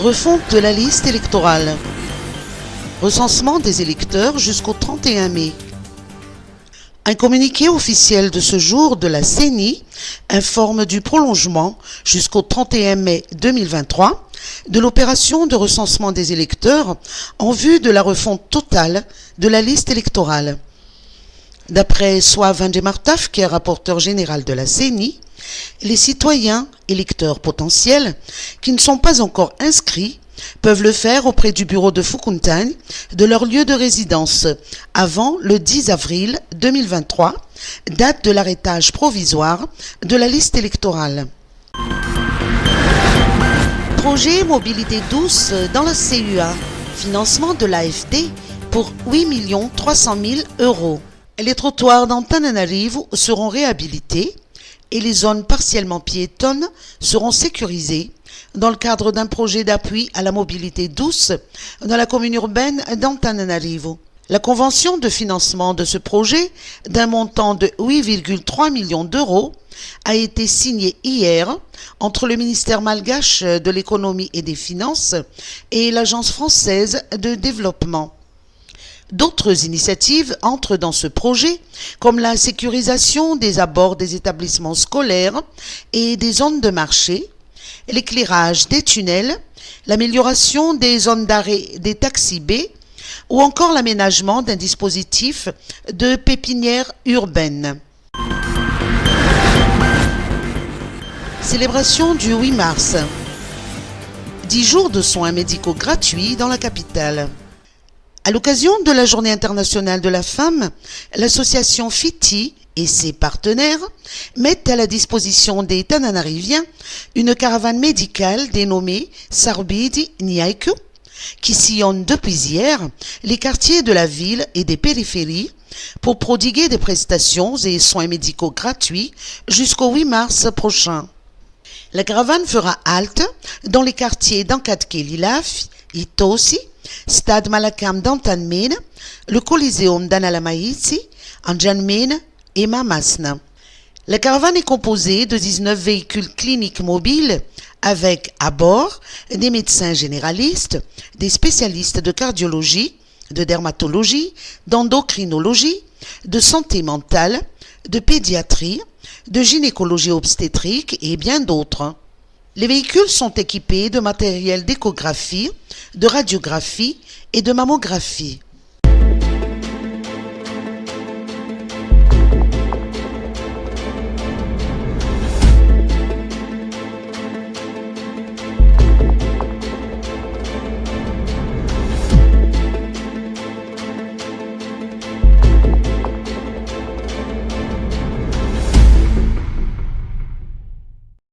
Refonte de la liste électorale. Recensement des électeurs jusqu'au 31 mai. Un communiqué officiel de ce jour de la CENI informe du prolongement jusqu'au 31 mai 2023 de l'opération de recensement des électeurs en vue de la refonte totale de la liste électorale. D'après Soave Ndemartaf, qui est rapporteur général de la CENI, les citoyens électeurs potentiels qui ne sont pas encore inscrits peuvent le faire auprès du bureau de Foukountagne de leur lieu de résidence avant le 10 avril 2023, date de l'arrêtage provisoire de la liste électorale. Projet mobilité douce dans la CUA, financement de l'AFD pour 8 300 000 €. Les trottoirs d'Antananarivo seront réhabilités et les zones partiellement piétonnes seront sécurisées dans le cadre d'un projet d'appui à la mobilité douce dans la commune urbaine d'Antananarivo. La convention de financement de ce projet, d'un montant de 8,3 millions d'euros, a été signée hier entre le ministère malgache de l'économie et des finances et l'Agence française de développement. D'autres initiatives entrent dans ce projet, comme la sécurisation des abords des établissements scolaires et des zones de marché, l'éclairage des tunnels, l'amélioration des zones d'arrêt des taxis B ou encore l'aménagement d'un dispositif de pépinière urbaine. Célébration du 8 mars. 10 jours de soins médicaux gratuits dans la capitale. À l'occasion de la Journée internationale de la femme, l'association FITI et ses partenaires mettent à la disposition des Tananariviens une caravane médicale dénommée Sarbidi Niaiku, qui sillonne depuis hier les quartiers de la ville et des périphéries pour prodiguer des prestations et soins médicaux gratuits jusqu'au 8 mars prochain. La caravane fera halte dans les quartiers d'Ankatke-Lilaf, Itosi, Stade Malakam d'Antanmene, le Coliseum d'Analamaïti, Anjanmene et Mamasna. La caravane est composée de 19 véhicules cliniques mobiles avec à bord des médecins généralistes, des spécialistes de cardiologie, de dermatologie, d'endocrinologie, de santé mentale, de pédiatrie, de gynécologie obstétrique et bien d'autres. Les véhicules sont équipés de matériel d'échographie, de radiographie et de mammographie.